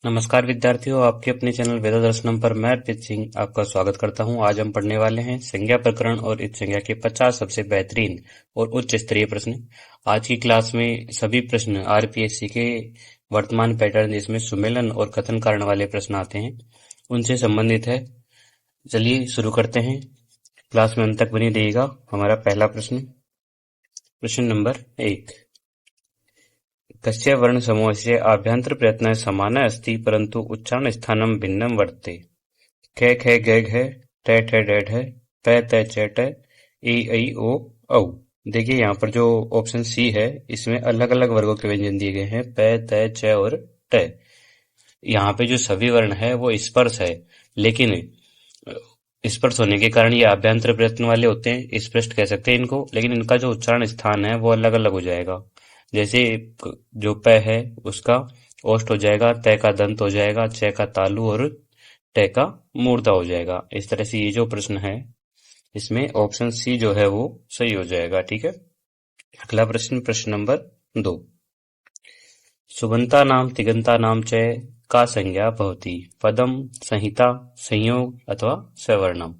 नमस्कार विद्यार्थियों, आपके अपने चैनल वेदा दर्शनम पर मैं अर्पित सिंह आपका स्वागत करता हूं। आज हम पढ़ने वाले हैं संज्ञा प्रकरण और इस संज्ञा के 50 सबसे बेहतरीन और उच्च स्तरीय प्रश्न। आज की क्लास में सभी प्रश्न आरपीएससी के वर्तमान पैटर्न जिसमें सुमेलन और कथन कारण वाले प्रश्न आते हैं उनसे संबंधित है। चलिए शुरू करते हैं। क्लास में अंत तक बनी रहिएगा। हमारा पहला प्रश्न नंबर 1। कस्य वर्णसमूहस्य आभ्यन्तरप्रयत्नः समानः अस्ति परन्तु उच्चारणस्थानं भिन्नं वर्तते। ख ख ग घ ट ठ ड ढ प त च ट इ ऐ ओ औ। देखिए यहाँ पर जो ऑप्शन सी है इसमें अलग अलग वर्गों के व्यंजन दिए गए हैं, प त च और ट। यहाँ पे जो सभी वर्ण है वो स्पर्श है, लेकिन स्पर्श होने के कारण ये आभ्यंतर प्रयत्न वाले होते हैं, स्पष्ट कह सकते हैं इनको, लेकिन इनका जो उच्चारण स्थान है वो अलग अलग हो जाएगा। जैसे जो प है उसका ओष्ठ हो जाएगा, तय का दंत हो जाएगा, च का तालु और ट का मूर्धा हो जाएगा। इस तरह से ये जो प्रश्न है इसमें ऑप्शन सी जो है वो सही हो जाएगा। ठीक है। अगला प्रश्न नंबर 2। सुबन्तानां तिङन्तानां च का संज्ञा भवति। पदम, संहिता, संयोग अथवा सवर्णम।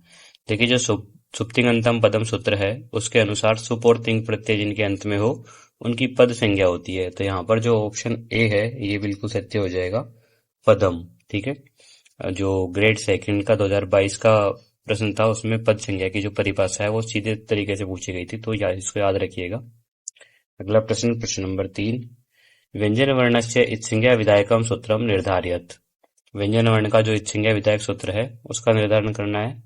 देखिए जो सुप्तिङन्तम पदम सूत्र है उसके अनुसार सुप और तिंग प्रत्यय जिनके अंत में हो उनकी पद संज्ञा होती है। तो यहाँ पर जो ऑप्शन ए है ये बिल्कुल सत्य हो जाएगा, पदम। ठीक है। जो ग्रेड सेकंड का 2022 का प्रश्न था उसमें पद संज्ञा की जो परिभाषा है वो सीधे तरीके से पूछी गई थी, तो इसको याद रखिएगा। अगला प्रश्न नंबर 3। व्यंजन वर्णस्य इत्संज्ञा विधायकम सूत्रम निर्धारयत्। व्यंजन वर्ण का जो इत्संज्ञा विधायक सूत्र है उसका निर्धारण करना है।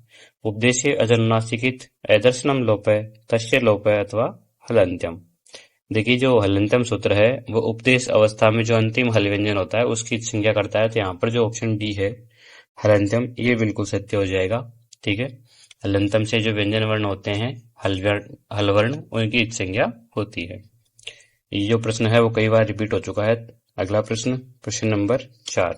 उपदेशे अजनुनासिकित ऐदर्शनम लोपय तस्य लोपय अथवा हलन्त्यम। देखिए जो हलन्त्यम सूत्र है वो उपदेश अवस्था में जो अंतिम हल व्यंजन होता है उसकी संज्ञा करता है। तो यहाँ पर जो ऑप्शन डी है हलन्त्यम ये बिल्कुल सत्य हो जाएगा। ठीक है। हलन्त्यम से जो व्यंजन वर्ण होते हैं हल वर्ण उनकी संज्ञा होती है। ये जो प्रश्न है वो कई बार रिपीट हो चुका है। अगला प्रश्न नंबर 4।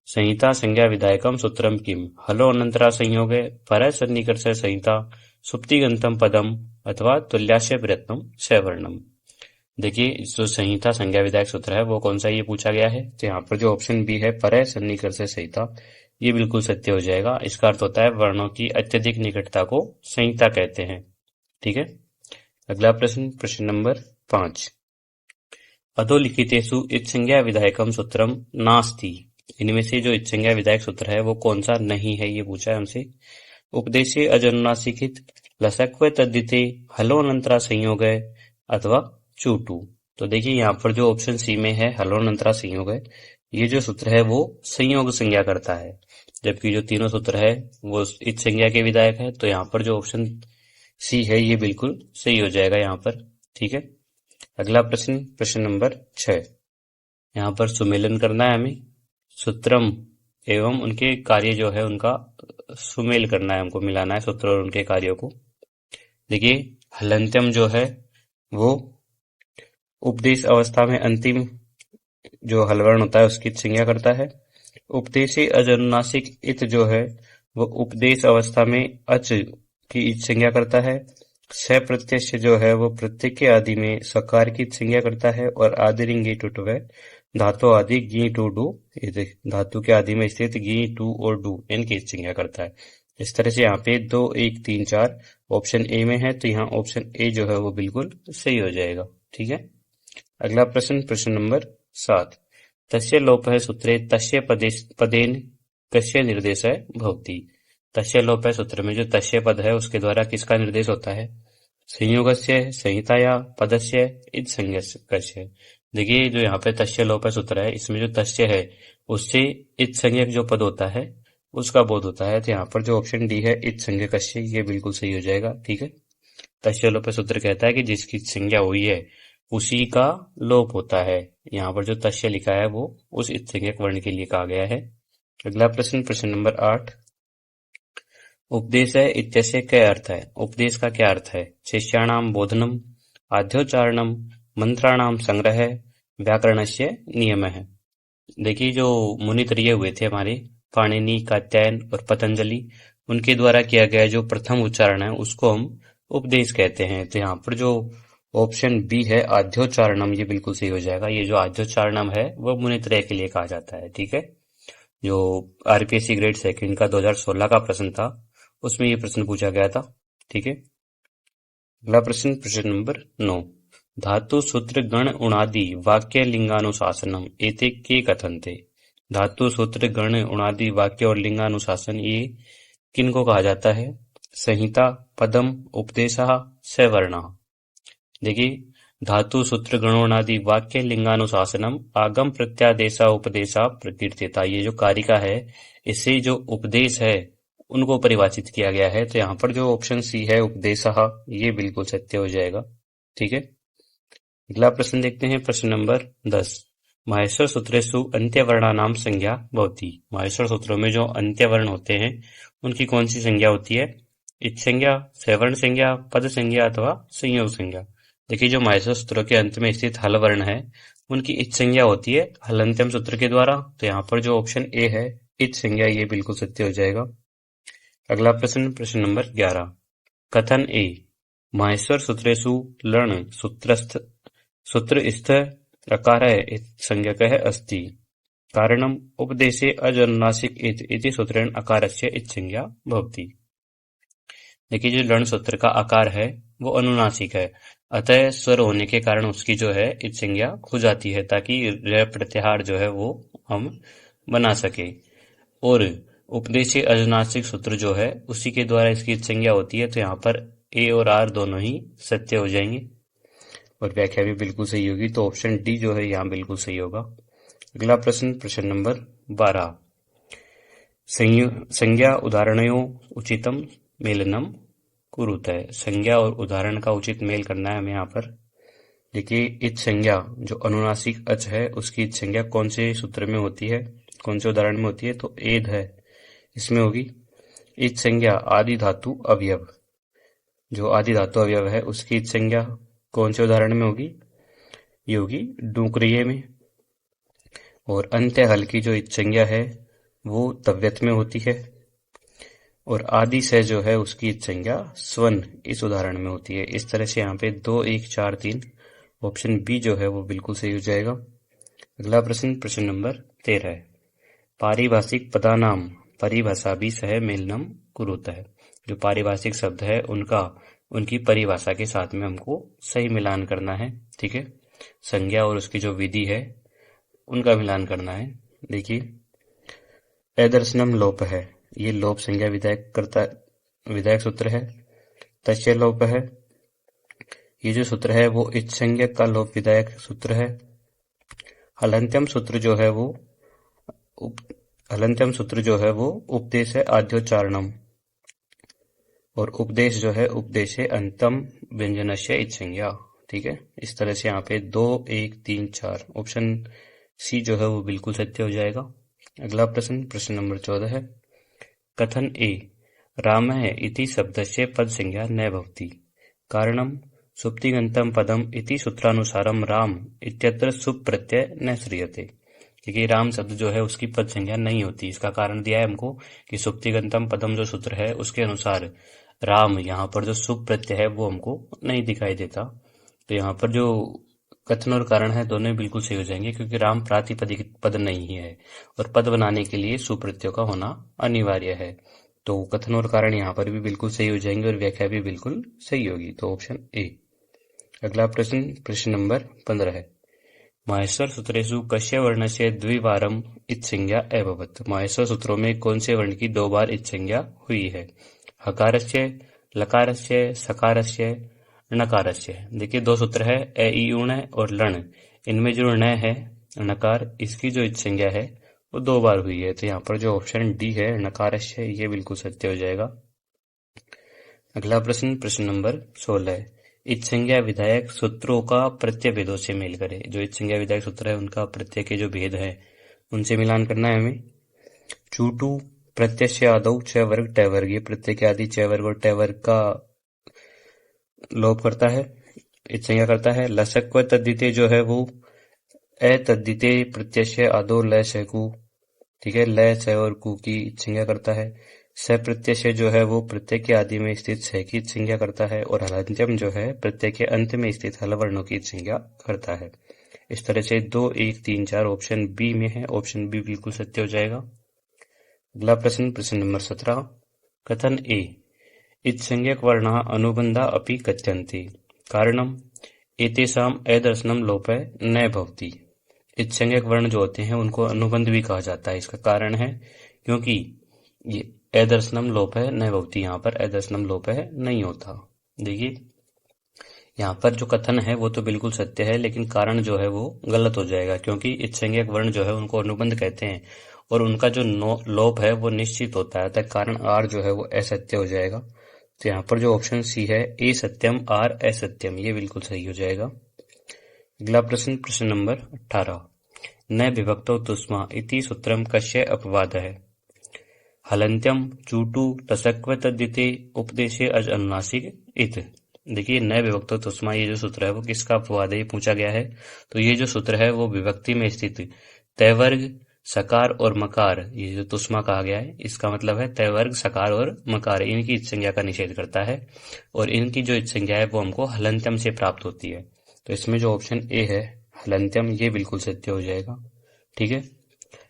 संहिता संज्ञा विधायकम सूत्रम किम। हलो अनंतरा संयोगे परः सन्निकर्ष संहिता सुप्तिगंतम पदम अथवा तुल्यास्य प्रयत्नम सवर्णम। देखिए जो संहिता संज्ञा विधायक सूत्र है वो कौन सा ये पूछा गया है। तो यहाँ पर जो ऑप्शन बी है परः सन्निकर्ष संहिता ये बिल्कुल सत्य हो जाएगा। इसका अर्थ होता है वर्णों की अत्यधिक निकटता को संहिता कहते हैं। ठीक है। अगला प्रश्न नंबर 5। अधोलिखितेषु इत्संज्ञा विधायकम सूत्रम नास्ति। इनमें से जो इत्संज्ञा विधायक सूत्र है वो कौन सा नहीं है ये पूछा है हमसे। उपदेशे अजनुनासिकित लसक्व तद्धिते हलोऽनन्तरा संयोग अथवा चूटू। तो देखिए यहाँ पर जो ऑप्शन सी में है हलोऽनन्तरा संयोग है ये जो सूत्र है वो संयोग संज्ञा करता है, जबकि जो तीनों सूत्र है वो इत्संज्ञा के विधायक है। तो यहाँ पर जो ऑप्शन सी है ये बिल्कुल सही हो जाएगा यहाँ पर। ठीक है। अगला प्रश्न नंबर 6। यहाँ पर सुमेलन करना है हमें। सूत्रम एवं उनके कार्य जो है उनका सुमेल करना है, हमको मिलाना है सूत्र और उनके कार्यों को। देखिए हलन्त्यम जो है वो उपदेश अवस्था में अंतिम जो हलवर्ण होता है उसकी संज्ञा करता है। उपदेशे अजनुनासिक इत जो है वो उपदेश अवस्था में अच की संज्ञा करता है। स प्रत्यय जो है वो प्रत्यय के आदि में सकार की संज्ञा करता है और आदि रिंगी टुटवे धातु आदि गी टू डू धातु के आदि में स्थित गी टू और डू इनकी संज्ञा करता है। इस तरह से यहाँ पे 2 1 3 4 ऑप्शन ए में है, तो यहाँ ऑप्शन ए जो है वो बिल्कुल सही हो जाएगा। ठीक है। अगला प्रश्न नंबर 7। तस्य लोपः सूत्रे तस्य पदेन कस्य निर्देशः भवति। तस्य लोपः सूत्र में जो तस्य पद है उसके द्वारा किसका निर्देश होता है। संयोगस्य संहिताया पदस्य इद संज्ञकस्य। देखिए जो यहाँ पे तस्य लोपः सूत्र है इसमें जो तस्य है उससे इद संज्ञक जो पद होता है उसका बोध होता है। तो यहाँ पर जो ऑप्शन डी है इद संज्ञकस्य ये बिल्कुल सही हो जाएगा। ठीक है। तस्य लोपः सूत्र कहता है कि जिसकी संज्ञा हुई है उसी का लोप होता है। यहाँ पर जो तस्य लिखा है वो उस इद संज्ञक वर्ण के लिए कहा गया है। अगला प्रश्न नंबर 8। उपदेश है इत्यस्य क्या अर्थ है। उपदेश का क्या अर्थ है। शिष्याणाम बोधनम, आद्योच्चारणम, मंत्राणाम संग्रह, व्याकरणस्य नियम है। देखिए जो मुनि तरीय हुए थे हमारे पाणिनि, कात्यायन और पतंजलि, उनके द्वारा किया गया जो प्रथम उच्चारण है उसको हम उपदेश कहते हैं। तो यहाँ पर जो ऑप्शन बी है आद्योच्चारणम, ये बिल्कुल सही हो जाएगा। ये जो आद्योच्चारणम है वो मुनित्रय के लिए कहा जाता है, ठीक है। जो आरपीएससी ग्रेड सेकंड का 2016 का प्रश्न था उसमें ये प्रश्न पूछा गया था, ठीक है। अगला प्रश्न, प्रश्न नंबर 9। धातु सूत्र गण उणादि वाक्य लिंगानुशासनम एते के कथन्ते। धातु सूत्र गण उणादि वाक्य और लिंगानुशासन ये किनको कहा जाता है? संहिता, पदम, उपदेशः, सवर्णः। देखिए, धातु सूत्र गणोनादि वाक्य लिंगानुशासनम आगम प्रत्यादेशा उपदेशा प्रकीर्तिता, ये जो कारिका है इससे जो उपदेश है उनको परिभाषित किया गया है। तो यहाँ पर जो ऑप्शन सी है उपदेशः, ये बिल्कुल सत्य हो जाएगा, ठीक है। अगला प्रश्न देखते हैं, प्रश्न नंबर 10। माहेश्वर सूत्रेषु अंत्यवर्णानाम संज्ञा भवति। माहेश्वर सूत्रों में जो अंत्यवर्ण होते हैं उनकी कौन सी संज्ञा होती है? इच् संज्ञा, सवर्ण संज्ञा, पद संज्ञा अथवा संयोग संज्ञा। देखिए, जो माहेश्वर सूत्रों के अंत में स्थित हल वर्ण है उनकी इच् संज्ञा होती है हलंत्यम सूत्र के द्वारा। तो यहाँ पर जो ऑप्शन ए है इच् संज्ञा, ये बिल्कुल सत्य हो जाएगा। अगला प्रश्न, प्रश्न नंबर 11। कथन ए माहेश्वर सूत्रेषु लर्ण सूत्रस्थ अकारः संज्ञकः अस्ति कारणम उपदेशे अजनुनासिक इति सूत्रेण अकारस्य इच् संज्ञा भवति। देखिए, जो लर्ण सूत्र का आकार है वो अनुनासिक है, अतः स्वर होने के कारण उसकी जो है इच् संज्ञा हो जाती है ताकि र प्रत्याहार जो है वो हम बना सके। और उपदेशीय अनुनासिक सूत्र जो है उसी के द्वारा इसकी इच् संज्ञा होती है। तो यहाँ पर ए और आर दोनों ही सत्य हो जाएंगे और व्याख्या भी बिल्कुल सही होगी। तो ऑप्शन डी जो है यहाँ बिल्कुल सही होगा। अगला प्रश्न, प्रश्न नंबर 12। संज्ञा उदाहरणयों उचितम मेलनम कुरुतः। संज्ञा और उदाहरण का उचित मेल करना है हमें यहाँ पर। देखिए, इच् संज्ञा जो अनुनासिक अच है उसकी इच् संज्ञा कौन से सूत्र में होती है, कौन से उदाहरण में होती है? तो एध है, इसमें होगी। इच् संज्ञा आदि धातु अवयव, जो आदि धातु अवयव है उसकी इच् संज्ञा कौन से उदाहरण में होगी? ये होगी डूकरिये में। और अंत्य हल की जो इच् संज्ञा है वो तव्यत में होती है। और आदि से जो है उसकी इच् संज्ञा स्वन इस उदाहरण में होती है। इस तरह से यहाँ पे 2, 1, 4, 3 ऑप्शन बी जो है वो बिल्कुल सही हो जाएगा। अगला प्रश्न, प्रश्न नंबर 13। पारिभाषिक पदानाम परिभाषा भी सह मेलनम कुरुतः। जो पारिभाषिक शब्द है उनकी परिभाषा के साथ में हमको सही मिलान करना है, ठीक है। संज्ञा और उसकी जो विधि है उनका मिलान करना है। देखिए, अदर्शनम लोप है, ये लोप संज्ञा विधायक सूत्र है। तस्य लोप है, ये जो सूत्र है वो इच् संज्ञा का लोप विधायक सूत्र है। हलंत्यम सूत्र जो है वो उपदेश है आद्योच्चारणम। और उपदेश जो है उपदेश है अंतम व्यंजनस्य इच् संज्ञा, ठीक है। इस तरह से यहाँ पे 2, 1, 3, 4 ऑप्शन सी जो है वो बिल्कुल सत्य हो जाएगा। अगला प्रश्न, प्रश्न नंबर 14 है। कथन ए रामः इति शब्दस्य पद संज्ञा न भवति कारणम सुप्तिगन्तं पदम इति सूत्रानुसारम राम इत्यत्र सुप प्रत्यय न श्रीयते। क्योंकि राम शब्द जो है उसकी पद संज्ञा नहीं होती। इसका कारण दिया है हमको कि सुप्तिगन्तं पदम जो सूत्र है उसके अनुसार राम यहाँ पर जो सुप प्रत्यय है वो हमको नहीं दिखाई देता। तो यहाँ पर जो कथन और कारण है दोनों बिल्कुल सही हो जाएंगे, क्योंकि राम प्रातिपदिक पद नहीं है और पद बनाने के लिए सुप्रत्यय का होना अनिवार्य है। तो कथन और कारण यहाँ पर भी बिल्कुल सही हो जाएंगे और व्याख्या भी बिल्कुल सही होगी। तो ऑप्शन ए। अगला प्रश्न, प्रश्न नंबर 15 है। माहेश्वर सूत्रेषु कस्य वर्णस्य द्विवारम इच् संज्ञा अभवत्। माहेश्वर सूत्रों में कौन से वर्ण की 2 बार इच् संज्ञा हुई है? हकारस्य, लकारस्य, सकारस्य, णकारस्य। देखिए, 2 सूत्र है ए ई ऊण और लण। इनमें जो ण है णकार, इसकी जो इच् संज्ञा है वो 2 बार हुई है। तो यहाँ पर जो ऑप्शन डी है णकारस्य, ये बिल्कुल सत्य हो जाएगा। अगला प्रश्न, प्रश्न नंबर 16 है। इच् संज्ञा विधायक सूत्रों का प्रत्यय भेदों से मेल करे। जो इच् संज्ञा विधायक सूत्र है उनका प्रत्यय के जो भेद है उनसे मिलान करना है हमें। चूटू प्रत्यय से आदौ च वर्ग ट वर्ग, ये प्रत्यय के आदि च वर्ग और ट वर्ग का लोप करता है, इच् संज्ञा करता है। लसक्व तद्धिते जो है वो अतद्धिते प्रत्यय से आदो ल से कु, ठीक है, ल से और कु की इच् संज्ञा करता है। स प्रत्यय से जो है वो प्रत्यय के आदि में स्थित स की संज्ञा करता है और हलंत्यम जो है प्रत्यय के अंत में स्थित हल वर्णों की संज्ञा करता है। इस तरह से 2, 1, 3, 4 ऑप्शन बी में है। ऑप्शन बी बिल्कुल सत्य हो जाएगा। अगला प्रश्न, प्रश्न नंबर 17। कथन ए इत्संज्ञक वर्णाः अनुबन्धा अपि कथ्यन्ते कारणम् एतेषाम् अदर्शनम् लोपः न भवति। इत्संज्ञक वर्ण जो होते हैं उनको अनुबंध भी कहा जाता है। इसका कारण है क्योंकि ये अदर्शनम लोप है न भवति, यहाँ पर अदर्शनम लोप है नहीं होता। देखिए यहाँ पर जो कथन है वो तो बिल्कुल सत्य है, लेकिन कारण जो है वो गलत हो जाएगा क्योंकि इत्संज्ञक वर्ण जो है उनको अनुबंध कहते हैं और उनका जो लोप है वो निश्चित होता है, अतः कारण आर जो है वो असत्य हो जाएगा। तो यहाँ पर जो ऑप्शन सी है ए सत्यम आर असत्यम, ये बिल्कुल सही हो जाएगा। अगला प्रश्न, प्रश्न नंबर 18। न विभक्तौ तुष्मा इति सूत्रम कस्य अपवादः। हलन्त्यम चूटू टसक्व तद्धिते उपदेशे अज अनुनासिक इत। देखिए न विभक्तो तुष्मा ये जो सूत्र है वो किसका अपवाद है, ये पूछा गया है। तो ये जो सूत्र है वो विभक्ति में स्थित तयवर्ग सकार और मकार, ये जो तुष्मा कहा गया है इसका मतलब है तयवर्ग सकार और मकार, इनकी इत्संज्ञा का निषेध करता है और इनकी जो इत्संज्ञा है वो हमको हलन्त्यम से प्राप्त होती है। तो इसमें जो ऑप्शन ए है हलन्त्यम, ये बिल्कुल सत्य हो जाएगा। ठीक है,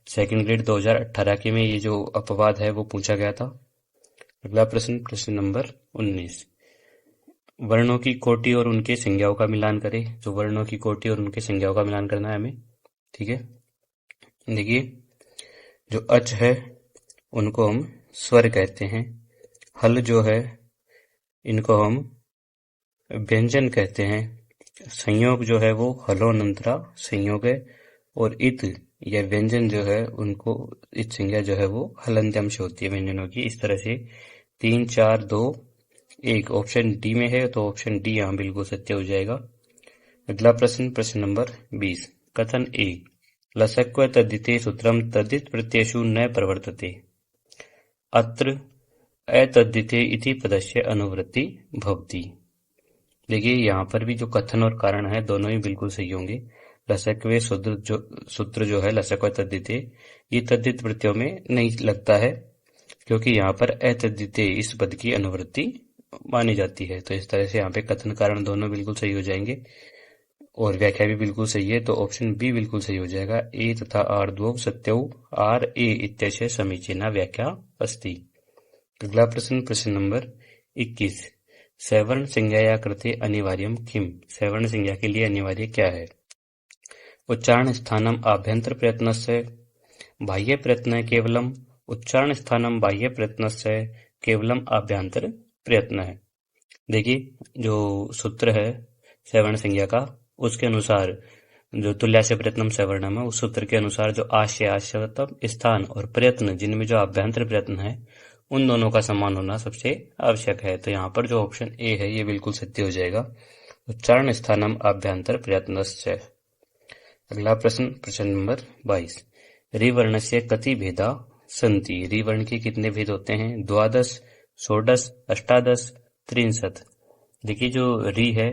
सेकंड ग्रेड 2018 के में ये जो अपवाद है वो पूछा गया था। अगला प्रश्न, प्रश्न नंबर 19। वर्णों की कोटि और उनके संज्ञाओं का मिलान करें। जो वर्णों की कोटि और उनके संज्ञाओं का मिलान करना है हमें। ठीक है, देखिए जो अच है उनको हम स्वर कहते हैं, हल जो है इनको हम व्यंजन कहते हैं, संयोग जो है वो हलोनंतरा संयोग है और इत या व्यंजन जो है उनको इत संज्ञा जो है वो हलंत्यम से होती है व्यंजनों की। इस तरह से 3, 4, 2, 1 ऑप्शन डी में है, तो ऑप्शन डी यहाँ बिल्कुल सत्य हो जाएगा। अगला प्रश्न, प्रश्न नंबर 20। कथन ए लसक्व तद्धिते सूत्रम तद्धित प्रत्ययेषु न प्रवर्तते अत्र अतद्धिते इति पदस्य अनुवृत्ति भवति। देखिए यहाँ पर भी जो कथन और कारण है दोनों ही बिल्कुल सही होंगे। लसक्व सूत्र जो है लसक्व तद्धिते, ये तद्धित प्रत्ययों में नहीं लगता है क्योंकि यहाँ पर अतद्धिते इस पद की अनुवृत्ति मानी जाती है। तो इस तरह से यहाँ पे कथन कारण दोनों बिल्कुल सही हो जाएंगे और व्याख्या भी बिल्कुल सही है, तो ऑप्शन बी बिल्कुल सही हो जाएगा। ए तथा आर द्वौ सत्यौ आर ए इत्यस्य समीचीना व्याख्या अस्ति। अगला प्रश्न, प्रश्न नंबर 21। सवर्ण संज्ञाया कृते अनिवार्यम किम। सवर्ण संज्ञा के लिए अनिवार्य क्या है। उच्चारण स्थानम आभ्यंतर प्रयत्नस्य बाह्य प्रयत्न केवलम उच्चारण स्थानम बाह्य प्रयत्नस्य केवलम आभ्यंतर प्रयत्न है। देखिए जो सूत्र है सवर्ण संज्ञा का उसके अनुसार जो तुल्यास्य प्रयत्नम सवर्णम है उस सूत्र के अनुसार जो आशय आशयतम स्थान और प्रयत्न जिनमें जो आभ्यंतर प्रयत्न है उन दोनों का समान होना सबसे आवश्यक है। तो यहाँ पर जो ऑप्शन ए है ये बिल्कुल सत्य हो जाएगा, उच्चारण स्थानम आभ्यंतर प्रयत्नस्य। अगला प्रश्न, प्रश्न नंबर 22। रिवर्णस्य कति भेदा सन्ति। रिवर्ण के कितने भेद होते हैं। 12, 16, 18, 63। देखिए जो री है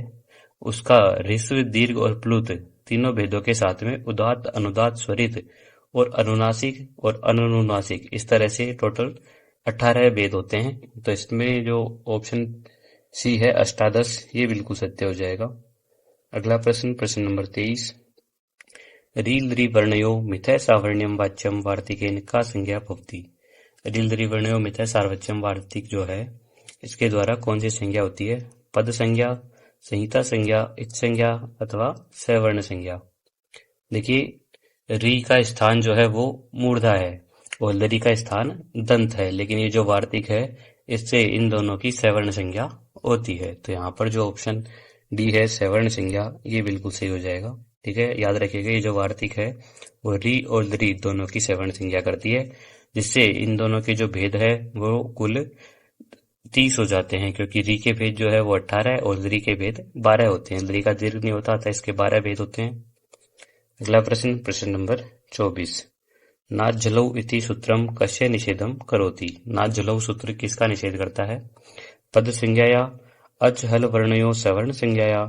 उसका ह्रस्व दीर्घ और प्लुत तीनों भेदों के साथ में उदात्त अनुदात्त स्वरित और अनुनासिक और अनुनुनासिक इस तरह से टोटल 18 भेद होते हैं। तो इसमें जो ऑप्शन सी है अष्टादश, ये बिल्कुल सत्य हो जाएगा। अगला प्रश्न, प्रश्न नंबर 23। रील री वर्णयो मिथय सावर्ण्यम वाच्यम वार्तिकेन का संज्ञा भवति। रील री वर्णयो मिथय सार्वच्यम वार्तिक जो है इसके द्वारा कौन सी संज्ञा होती है। पद संज्ञा, संहिता संज्ञा, इत संज्ञा अथवा सवर्ण संज्ञा। देखिए री का स्थान जो है वो मूर्धा है और लरी का स्थान दंत है, लेकिन ये जो वार्तिक है इससे इन दोनों की सवर्ण संज्ञा होती है। तो यहाँ पर जो ऑप्शन डी है सवर्ण संज्ञा, ये बिल्कुल सही हो जाएगा। ठीक है, याद रखिएगा ये जो वार्तिक है वो री और लरी दोनों की सवर्ण संज्ञा करती है, जिससे इन दोनों के जो भेद है वो कुल 30 हो जाते हैं, क्योंकि री के भेद जो है वो 18 और लरी के भेद 12 होते हैं। लरी का दीर्घ नहीं होता था, इसके 12 भेद होते हैं। अगला प्रश्न, प्रश्न नंबर 24। नाच जलौ इति सूत्रम कस्य निषेधम करोति। नाच जलौ सूत्र किसका निषेध करता है। पद संज्ञाया, अच हल वर्णयो सवर्ण संज्ञाया,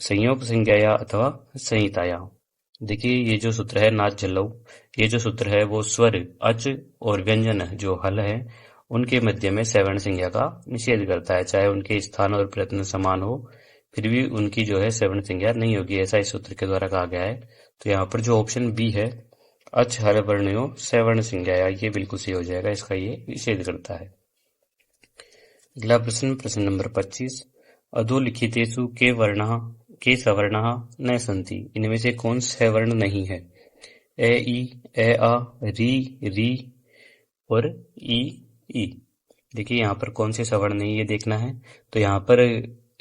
संयोग संज्ञाया अथवा संहिताया। देखिए ये जो सूत्र है नाच जलौ, ये जो सूत्र है वो स्वर अच और व्यंजन जो हल है उनके मध्य में सवर्ण संज्ञा का निषेध करता है। चाहे उनके स्थान और प्रयत्न समान हो, फिर भी उनकी जो है सवर्ण संज्ञा नहीं होगी, ऐसा इस सूत्र के द्वारा कहा गया है। तो यहाँ पर जो ऑप्शन बी है, अच हल वर्णयो सवर्ण संज्ञा, ये बिल्कुल सही हो जाएगा, इसका ये निषेध करता है। अगला प्रश्न, प्रश्न नंबर 25, अधोलिखितेषु के सवर्णः न सन्ति, इनमें से कौन सवर्ण नहीं है? ए ई, ए आ, री और ई। देखिए यहाँ पर कौन से सवर्ण नहीं ये देखना है। तो यहाँ पर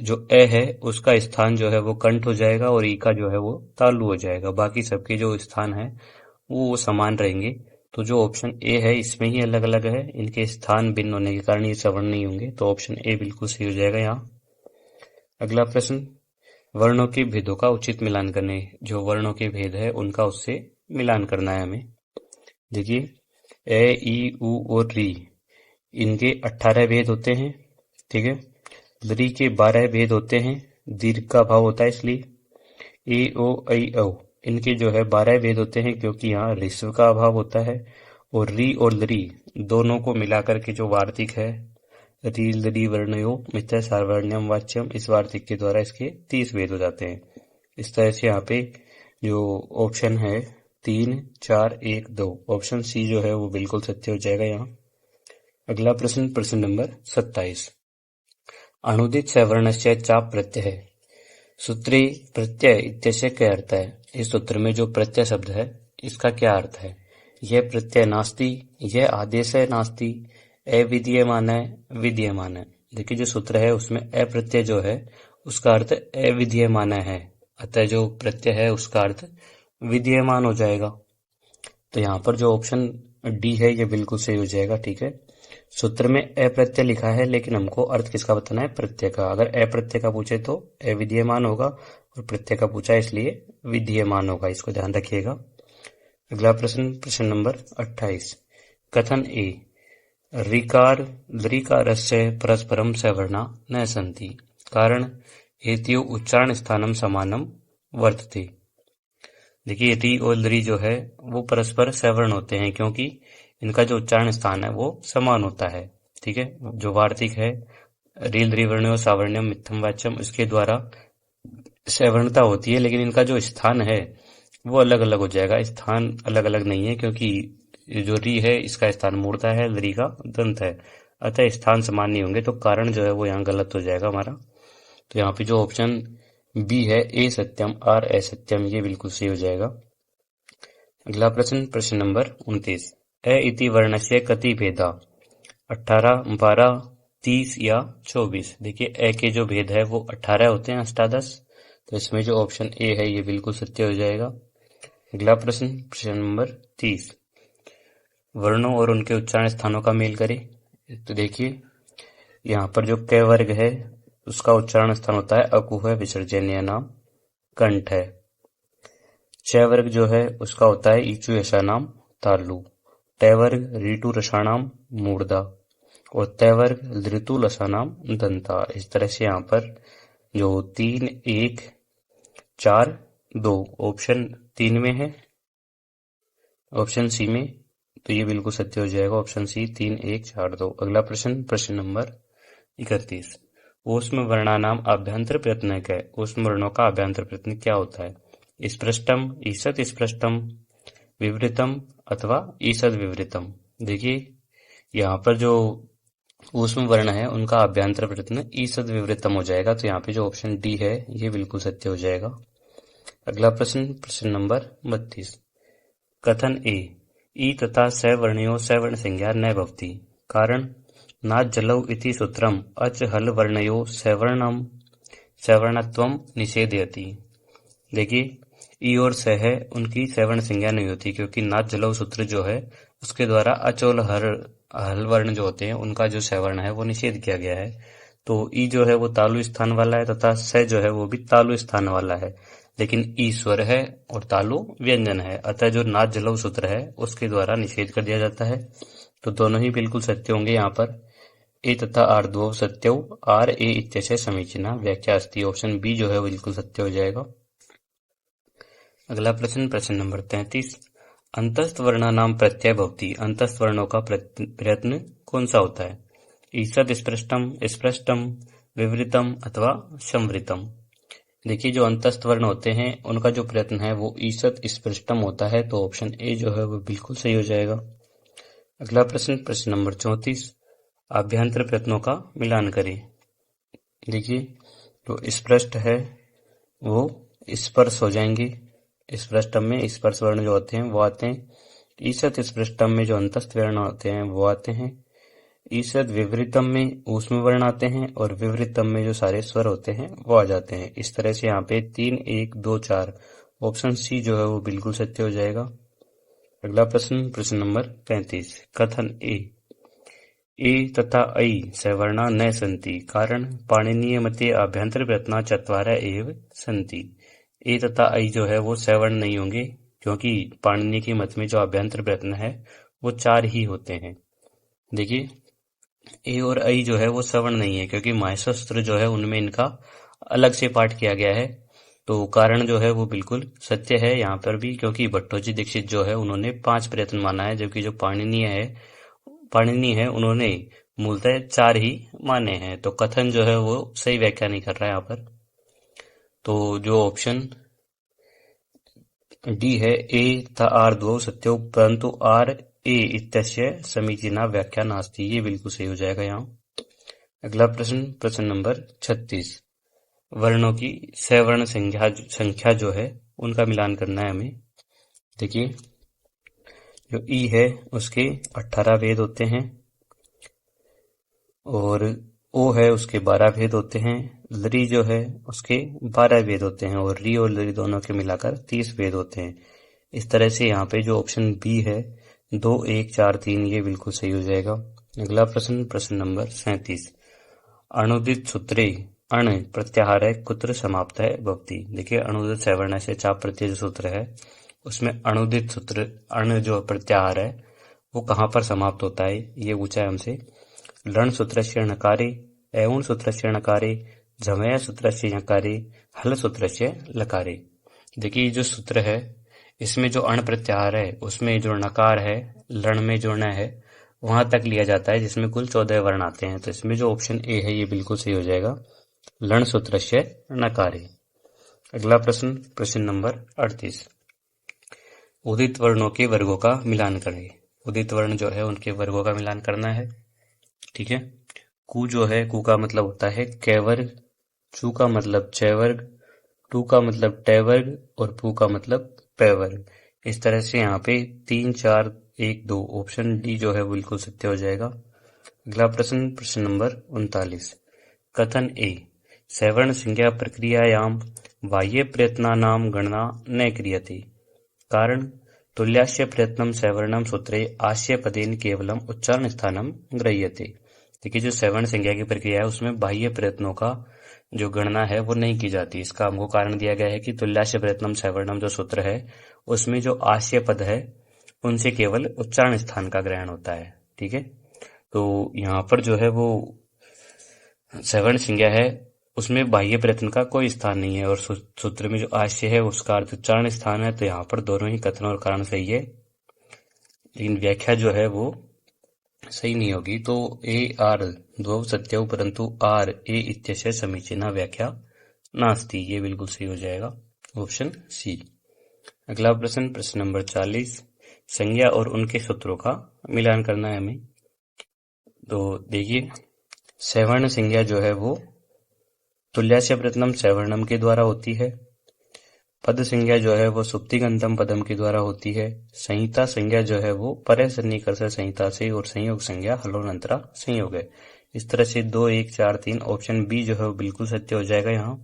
जो ए है उसका स्थान जो है वो कंठ हो जाएगा और ई का जो है वो तालु हो जाएगा। बाकी सबके जो स्थान है वो समान रहेंगे। तो जो ऑप्शन ए है इसमें ही अलग अलग है, इनके स्थान भिन्न होने के कारण ये सवर्ण नहीं होंगे। तो ऑप्शन ए बिल्कुल सही हो जाएगा यहाँ। अगला प्रश्न, वर्णों के भेदों का उचित मिलान करने, जो वर्णों के भेद है उनका उससे मिलान करना है हमें। देखिए ए ई उ और री, इनके 18 भेद होते हैं, ठीक है। री के 12 भेद होते हैं, दीर्घ का भाव होता है इसलिए। ए ओ ऐ औ, इनके जो है 12 भेद होते हैं क्योंकि यहाँ ऋस्व का अभाव होता है। और री और लरी दोनों को मिलाकर के जो वार्तिक है, री लरी वर्णयो मित्र सार्वर्ण्यम वाच्यम, इस वार्तिक के द्वारा इसके 30 भेद हो जाते हैं। इस तरह से यहाँ पे जो ऑप्शन है 3, 4, 1, 2, ऑप्शन सी जो है वो बिल्कुल सत्य हो जाएगा यहाँ। अगला प्रश्न, प्रश्न नंबर 27, अनुदित सवर्णस्य चाप प्रत्यय, सूत्रे प्रत्यय इत्यस्य क्या अर्थ है? इस सूत्र में जो प्रत्यय शब्द है इसका क्या अर्थ है? यह प्रत्यय नास्ति, यह आदेश है नास्ति, अविधीयमान है, विधीयमान है। देखिए जो सूत्र है उसमें अप्रत्यय जो है उसका अर्थ अविधीयमान है, अतः जो प्रत्यय है उसका अर्थ विधीयमान हो जाएगा। तो यहाँ पर जो ऑप्शन डी है ये बिल्कुल सही हो जाएगा, ठीक है। सूत्र में अप्रत्यय लिखा है लेकिन हमको अर्थ किसका बताना है? प्रत्यय का। अगर अप्रत्यय का पूछे तो अविधीयमान होगा और प्रत्यय का पूछा इसलिए विधीयमान होगा, इसको ध्यान रखिएगा। अगला प्रश्न, प्रश्न नंबर 28, कथन ए, ऋकारस्य परस्परम सवर्णा न सन्ति, कारण हेतु उच्चारण स्थानम समानम वर्तते। देखिए री और लरी जो है वो परस्पर सवर्ण होते हैं क्योंकि इनका जो उच्चारण स्थान है वो समान होता है, ठीक है। जो वार्तिक है री लरी वर्ण्यो सावर्ण्यम मिथ्यम वाच्यम, इसके द्वारा सवर्णता होती है, लेकिन इनका जो स्थान है वो अलग अलग हो जाएगा। स्थान अलग अलग नहीं है क्योंकि जो री है इसका स्थान मूर्धा है, लरी का दंत है, अतः स्थान समान नहीं होंगे। तो कारण जो है वो यहाँ गलत हो जाएगा हमारा। तो यहाँ पे जो ऑप्शन बी है ए सत्यम आर असत्यम, ये बिल्कुल सही हो जाएगा। अगला प्रश्न, प्रश्न नंबर 29, अ इति वर्णस्य कति भेदा, 18, 12, 30 या 24। देखिए अ के जो भेद है वो 18 होते हैं, अष्टादश। तो इसमें जो ऑप्शन ए है ये बिल्कुल सत्य हो जाएगा। अगला प्रश्न, प्रश्न नंबर 30, वर्णों और उनके उच्चारण स्थानों का मेल करें। तो देखिए यहाँ पर जो क वर्ग है उसका उच्चारण स्थान होता है अकुह विसर्जनीय नाम कंठ है। च वर्ग जो है उसका होता है ईचु यशा नाम तालु। ट वर्ग ऋतु रसाणाम मूर्धा और त वर्ग ऋतु लसानाम दंता। इस तरह से यहाँ पर जो 3, 1, 4, 2 ऑप्शन 3 में है, ऑप्शन सी में, तो ये बिल्कुल सत्य हो जाएगा, ऑप्शन सी 3, 1, 4, 2। अगला प्रश्न, प्रश्न नंबर 31, ऊष्म वर्णानाम अभ्यंतर प्रयत्न है। ऊष्म वर्णों का अभ्यंतर प्रयत्न क्या होता है? स्पृष्टम, ईषद स्पृष्टम, विवृतम अथवा ईषद विवृतम। देखिए यहाँ पर जो ऊष्म वर्ण है उनका अभ्यंतर प्रयत्न ईषद विवृतम हो जाएगा। तो यहाँ पे जो ऑप्शन डी है ये बिल्कुल सत्य हो जाएगा। अगला प्रश्न, प्रश्न नंबर 32, कथन ए, ई तथा सवर्णयो सवर्ण संज्ञा न भवति, कारण नाच जलौ इति सूत्रम अच हल वर्णयो सवर्णम सवर्णत्वम निषेधयति। देखिए ई और स है उनकी सवर्ण संज्ञा नहीं होती क्योंकि नाच जलौ सूत्र जो है उसके द्वारा अच और हल वर्ण जो होते हैं उनका जो सवर्ण है वो निषेध किया गया है। तो ई जो है वो तालु स्थान वाला है तथा स जो है वो भी तालु स्थान वाला है, लेकिन ई स्वर है और तालु व्यंजन है, अतः जो नाच जलौ सूत्र है उसके द्वारा निषेध कर दिया जाता है। तो दोनों ही बिल्कुल सत्य होंगे यहाँ पर। ए तथा आर द्वौ सत्यौ आर ए इत्यस्य समीचीना व्याख्या अस्ति, ऑप्शन बी जो है वो बिल्कुल सत्य हो जाएगा। अगला प्रश्न, प्रश्न नंबर 33, अंतस्थ वर्णानाम प्रत्यय भवति, अंतस्थ वर्णों का प्रयत्न कौन सा होता है? ईसद स्पृष्टम, स्पृष्टम, विवृतम अथवा संवृतम। देखिए जो अंतस्थ वर्ण होते हैं उनका जो प्रयत्न है वो ईसद स्पृष्टम होता है, तो ऑप्शन ए जो है वो बिल्कुल सही हो जाएगा। अगला प्रश्न, प्रश्न नंबर 34, आभ्यंतर प्रयत्नों का मिलान करें। देखिए जो स्पृष्ट है वो स्पर्श हो जाएंगे, स्पृष्टम में स्पर्श वर्ण जो होते हैं वो आते हैं। ईसद स्पृष्टम में जो अंतस्थ वर्ण होते हैं वो आते हैं। ईसद विवृतम में ऊष्म वर्ण आते हैं और विवृतम में जो सारे स्वर होते हैं वो आ जाते हैं। इस तरह से यहाँ पे 3, 1, 2, 4 ऑप्शन सी जो है वो बिल्कुल सत्य हो जाएगा। अगला प्रश्न, प्रश्न नंबर 35, कथन ए तथा ऐ सवर्णा न सन्ति, कारण पाणिनीय मते आभ्यंतर प्रयत्ना चत्वारः एव सन्ति। ए तथा ऐ जो है वो सवर्ण नहीं होंगे, क्योंकि पाणिनी के मत में जो आभ्यंतर प्रयत्न है वो 4 ही होते हैं। देखिए ए और ऐ जो है वो सवर्ण नहीं है, क्योंकि माहेश्वर जो है उनमें इनका अलग से पाठ किया गया है। तो कारण जो है वो बिल्कुल सत्य है यहाँ पर भी, क्योंकि भट्टोजी दीक्षित जो है उन्होंने 5 प्रयत्न माना है, जबकि जो पाणिनी है उन्होंने मूलतः 4 ही माने हैं। तो कथन जो है वो सही व्याख्या नहीं कर रहा है यहाँ पर। तो जो ऑप्शन डी है ए तथा आर द्वौ सत्यो परंतु आर ए इत्यस्य समीचीना व्याख्या नास्ति, ये बिल्कुल सही हो जाएगा यहाँ। अगला प्रश्न, प्रश्न नंबर 36, वर्णों की सवर्ण संख्या जो है उनका मिलान करना है हमें। देखिए जो ई है उसके 18 भेद होते हैं और ओ है उसके 12 भेद होते हैं। लरी जो है उसके 12 भेद होते हैं और री और लरी दोनों के मिलाकर 30 भेद होते हैं। इस तरह से यहाँ पे जो ऑप्शन बी है 2, 1, 4, 3 ये बिल्कुल सही हो जाएगा। अगला प्रश्न, प्रश्न नंबर 37, अणुदित सूत्रे अण प्रत्याहार कुत्र समाप्त है भवति। देखिए अणुदित सवर्ण से चाप प्रत्यय जो सूत्र है उसमें अणुदित सूत्र अण जो प्रत्याहार है वो कहाँ पर समाप्त होता है, ये पूछा है हमसे। लण सूत्रस्य णकारे, एवं सूत्रस्य णकारे, झमय सूत्रस्य ञकारे, हल सूत्रस्य लकारे। देखिए जो सूत्र है इसमें जो अण प्रत्याहार है उसमें जो नकार है लण में जो न है वहां तक लिया जाता है, जिसमें कुल 14 वर्ण आते हैं। तो इसमें जो ऑप्शन ए है ये बिल्कुल सही हो जाएगा, लण सूत्रस्य णकारे। अगला प्रश्न, प्रश्न नंबर 38, उदित वर्णों के वर्गों का मिलान करें। उदित वर्ण जो है उनके वर्गों का मिलान करना है। ठीक है, कु जो है कु का मतलब होता है कै वर्ग, चू का मतलब चय वर्ग, टू का मतलब टय वर्ग और पू का मतलब पै वर्ग। इस तरह से यहाँ पे 3, 4, 1, 2 ऑप्शन डी जो है बिल्कुल सत्य हो जाएगा। अगला प्रश्न, प्रश्न नंबर 39, कथन ए सवर्ण संज्ञा प्रक्रियायाम बाह्य प्रयत्नानाम गणना न क्रियते, कारण तुल्यास्य प्रयत्नम सवर्णम सूत्रे आस्य पदेन केवलम उच्चारण स्थानम गृह्यते। देखिए जो सवर्ण संज्ञा की प्रक्रिया है उसमें बाह्य प्रयत्नों का जो गणना है वो नहीं की जाती। इसका हमको कारण दिया गया है कि तुल्यास्य प्रयत्नम सवर्णम जो सूत्र है उसमें जो आस्य पद है उनसे केवल उच्चारण स्थान का ग्रहण होता है। ठीक है, तो यहाँ पर जो है वो सवर्ण संज्ञा है उसमें बाह्य प्रयत्न का कोई स्थान नहीं है और सूत्र में जो आस्य है उसका अर्थ उच्चारण स्थान है। तो यहाँ पर दोनों ही कथन और कारण सही है, लेकिन व्याख्या जो है वो सही नहीं होगी। तो ए आर द्वौ सत्यौ परंतु आर ए इत्यस्य समीचीना व्याख्या नास्ति, ये बिल्कुल सही हो जाएगा, ऑप्शन सी। अगला प्रश्न, प्रश्न नंबर 40, संज्ञा और उनके सूत्रों का मिलान करना है हमें। तो देखिए सवर्ण संज्ञा जो है वो तुल्यास्य प्रयत्नम सवर्णम के द्वारा होती है। पद संज्ञा जो है वो सुप्तिगंतम पदम के द्वारा होती है। संहिता संज्ञा जो है वो परे सन्निकर्ष संहिता से और संयोग संज्ञा हलोनंतरा संयोग है। इस तरह से 2, 1, 4, 3 ऑप्शन बी जो है वो बिल्कुल सत्य हो जाएगा यहाँ।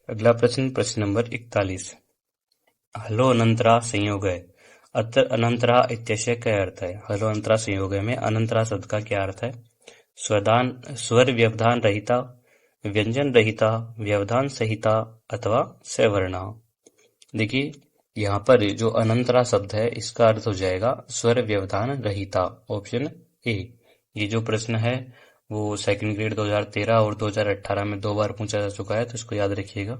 अगला प्रश्न, प्रश्न नंबर 41, हलो अनंतरा संयोग है, अत्र अनंतरा इत्यस्य क्या अर्थ है। हलो अनंतरा संयोग में अनंतरा शब्द का क्या अर्थ है। स्वर व्यवधान रहिता, व्यंजन रहिता, व्यवधान सहिता अथवा सवर्णा। देखिए यहाँ पर जो अनंतरा शब्द है इसका अर्थ हो जाएगा स्वर व्यवधान रहिता, ऑप्शन ए। ये जो प्रश्न है वो सेकंड ग्रेड 2013 और 2018 में 2 बार पूछा जा चुका है, तो इसको याद रखिएगा।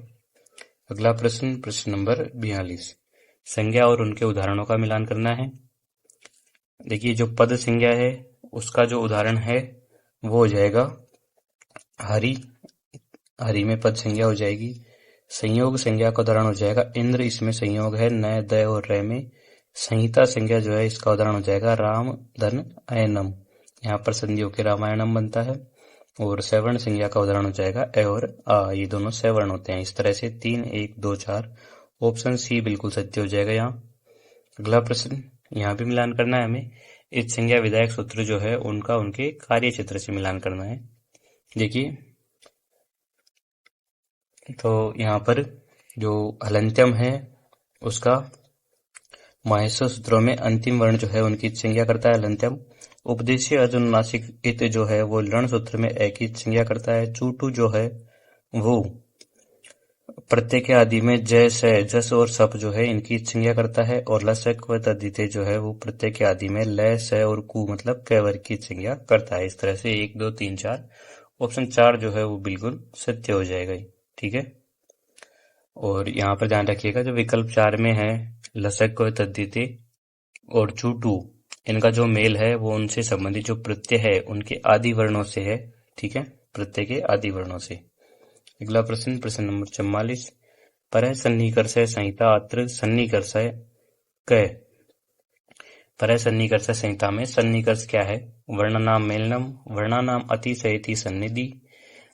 अगला प्रश्न, प्रश्न नंबर 42, संज्ञा और उनके उदाहरणों का मिलान करना है। देखिए जो पद संज्ञा है उसका जो उदाहरण है वो हो जाएगा हरि। हरि में पद संज्ञा हो जाएगी। संयोग संज्ञा का उदाहरण हो जाएगा इंद्र, इसमें संयोग है न, द और रे में। संहिता संज्ञा जो है इसका उदाहरण हो जाएगा राम, धन, अयनम। यहाँ पर संधि होकर रामायणम बनता है। और सवर्ण संज्ञा का उदाहरण हो जाएगा ए और आ, ये दोनों सवर्ण होते हैं। इस तरह से 3, 1, 2, 4 ऑप्शन सी बिल्कुल सत्य हो जाएगा। यहाँ अगला प्रश्न, यहाँ भी मिलान करना है हमें। इस संज्ञा विधायक सूत्र जो है उनका उनके कार्य क्षेत्र से मिलान करना है। देखिए, तो यहाँ पर जो हलंत्यम है उसका माहेश्वर सूत्रों में अंतिम वर्ण जो है उनकी संज्ञा करता है हलंत्यम। उपदेशीय अनुनासिक इत जो है वो लण सूत्र में ए की संज्ञा करता है। चूटू जो है वो प्रत्यय के आदि में जय से जस और सप जो है इनकी संज्ञा करता है। और लसक व तद्धिते जो है वो प्रत्यय के आदि में ल से और कु मतलब कैवर की संज्ञा करता है। इस तरह से 1, 2, 3, 4 ऑप्शन 4 जो है वो बिल्कुल सत्य हो जाएगा। ठीक है। और यहाँ पर ध्यान रखिएगा जो विकल्प 4 में है लसक व तद्धिते और चूटू, इनका जो मेल है वो उनसे संबंधित जो प्रत्यय है उनके आदि वर्णों से है। ठीक है, प्रत्यय के आदि वर्णों से। अगला प्रश्न, प्रश्न नंबर 44। परः सन्निकर्षय संहिता अत्र सन्निकर्षय क। परः सन्निकर्षय संहिता में सन्निकर्ष क्या है? वर्णनाम मेलनम, वर्णानाम अतिशयति सन्निधि,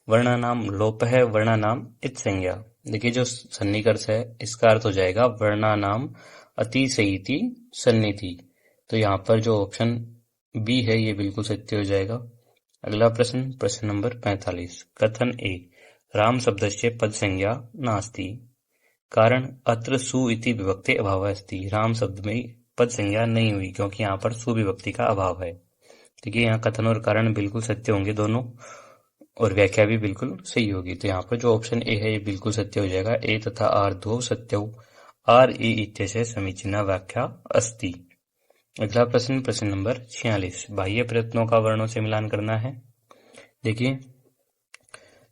वर्णानाम लोप है, वर्णानाम इत संज्ञा। देखिए जो सन्निकर्ष है इसका अर्थ हो जाएगा वर्णानाम अतिशयति सन्निधि। तो यहाँ पर जो ऑप्शन बी है ये बिल्कुल सत्य हो जाएगा। अगला प्रश्न, प्रश्न नंबर 45। कथन ए राम शब्दस्य पद संज्ञा नास्ति, कारण अत्र सु इति विभक्ति अभाव अस्ति। राम शब्द में पद संज्ञा नहीं हुई क्योंकि यहाँ पर सु विभक्ति का अभाव है। देखिए यहाँ कथन और कारण बिल्कुल सत्य होंगे दोनों, और व्याख्या भी बिल्कुल सही होगी। तो यहाँ पर जो ऑप्शन ए है ये बिल्कुल सत्य हो जाएगा। ए तथा आर दो सत्यौ आर ए इत्यस्य समीचीना व्याख्या अस्ति। अगला प्रश्न, प्रश्न नंबर 46। बाह्य प्रयत्नों का वर्णों से मिलान करना है। देखिए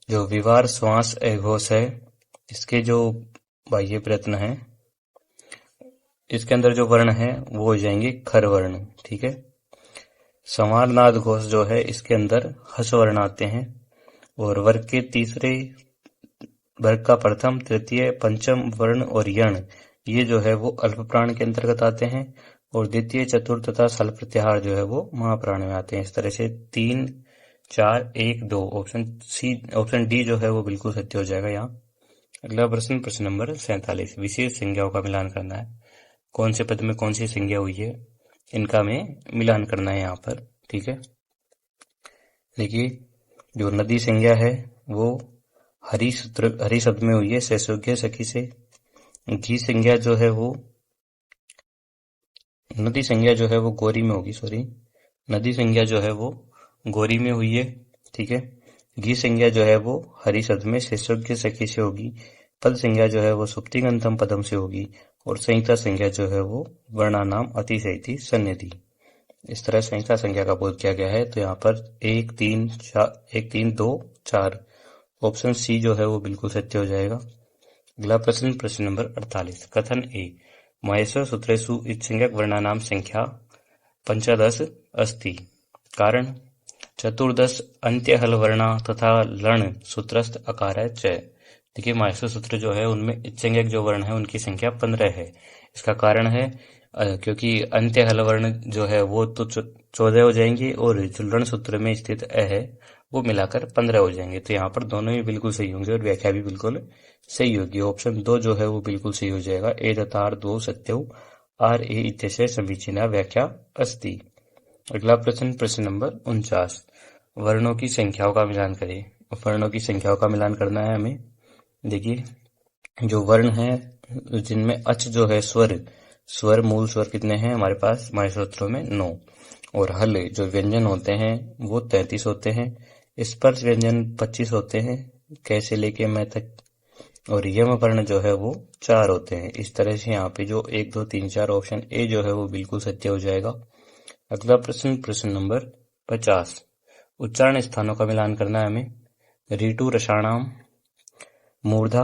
जो विवार श्वास एघोष है इसके जो बाह्य प्रयत्न है इसके अंदर जो वर्ण है वो हो जाएंगे खर वर्ण। ठीक है। समारनाद घोष जो है इसके अंदर हस वर्ण आते हैं। और वर्ग के तीसरे वर्ग का प्रथम, तृतीय, पंचम वर्ण और यण ये जो है वो अल्प प्राण के अंतर्गत आते हैं। और द्वितीय, चतुर्थ तथा सल प्रत्याहार जो है वो महाप्राण में आते हैं। इस तरह से 3, 4, 1, 2 ऑप्शन डी जो है वो बिल्कुल सत्य हो जाएगा यहाँ। अगला प्रश्न, प्रश्न नंबर 47। विशेष संज्ञाओं का मिलान करना है। कौन से पद में कौन सी संज्ञा हुई है इनका में मिलान करना है यहाँ पर। ठीक है। देखिए जो नदी संज्ञा है वो हरि शब्द में हुई है सैसोग्य सखी से। घी संज्ञा जो है वो नदी संज्ञा जो है वो गौरी में होगी, नदी संज्ञा जो है वो गौरी में हुई है। ठीक है। घी संज्ञा जो है वो हरि शब्द में सैसोग्य सखी से होगी। पद संज्ञा जो है वो सुप्तिगंतम पदम से होगी। और संहिता संज्ञा जो है वो वर्णानाम अतिशयति सन्निधि। इस तरह संहिता संज्ञा का बोध किया गया है। तो यहाँ पर 1, 3, 2, 4 ऑप्शन सी जो है वो बिल्कुल सत्य हो जाएगा। अगला प्रश्न, प्रश्न नंबर 48। कथन ए महेश्वर सूत्रेषु इत्संज्ञक वर्णानाम संख्या 15 अस्ति, कारण चतुर्दश अंत्य हल वर्णा तथा लण सूत्रस्थ अकार च। देखिए महेश्वर सूत्र जो है उनमें इत्संज्ञक जो वर्ण है उनकी संख्या 15 है। इसका कारण है क्योंकि अंत्य हल वर्ण जो है वो तो 14 हो जाएंगे और जो लण सूत्र में स्थित अ है वो मिलाकर 15 हो जाएंगे। तो यहाँ पर दोनों ही बिल्कुल सही होंगे और व्याख्या भी बिल्कुल सही होगी। ऑप्शन 2 जो है वो बिल्कुल सही हो जाएगा। ए तथा आर दो सत्यौ आर ए इत्यस्य समीचीना व्याख्या अस्ति। अगला प्रश्न, प्रश्न नंबर 49। वर्णों की संख्याओं का मिलान करें। वर्णों की संख्याओं का मिलान करना है हमें। देखिए जो वर्ण है जिनमें अच जो है स्वर मूल स्वर कितने हैं हमारे पास महेश्वर सूत्रों में 9। और हल जो व्यंजन होते हैं वो 33 होते हैं। स्पर्श व्यंजन 25 होते हैं कैसे लेके मैं तक। और यम वर्ण जो है वो 4 होते हैं। इस तरह से यहाँ पे जो 1, 2, 3, 4 ऑप्शन ए जो है वो बिल्कुल सत्य हो जाएगा। अगला प्रश्न, प्रश्न नंबर 50। उच्चारण स्थानों का मिलान करना है हमें। ऋतु रसाणाम मूर्धा,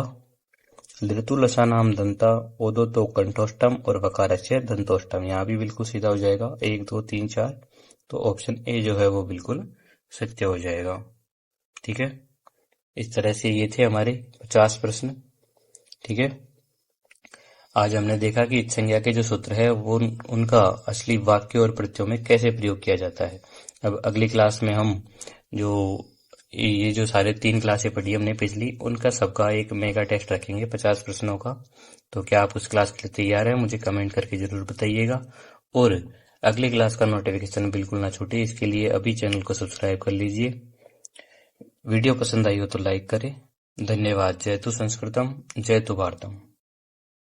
ऋतु लसानाम दंता, ओदो तो कंठोष्टम और वकारस्य दंतोष्टम। यहाँ भी बिल्कुल सीधा हो जाएगा 1, 2, 3, 4। तो ऑप्शन ए जो है वो बिल्कुल सत्य हो जाएगा। ठीक है, इस तरह से ये थे हमारे 50 प्रश्न। ठीक है, आज हमने देखा कि इत्संज्ञा के जो सूत्र है वो उनका असली वाक्य और प्रत्ययों में कैसे प्रयोग किया जाता है। अब अगली क्लास में हम जो ये जो सारे 3 क्लासें पढ़ी हमने पिछली, उनका सबका एक मेगा टेस्ट रखेंगे 50 प्रश्नों का। तो क्या आप उस क्लास के लिए तैयार हैं? मुझे कमेंट करके जरूर बताइएगा। और अगली क्लास का नोटिफिकेशन बिल्कुल ना छूटे, इसके लिए अभी चैनल को सब्सक्राइब कर लीजिए। वीडियो पसंद आई हो तो लाइक करें। धन्यवाद। जय तु संस्कृतम, जय तु भारतम।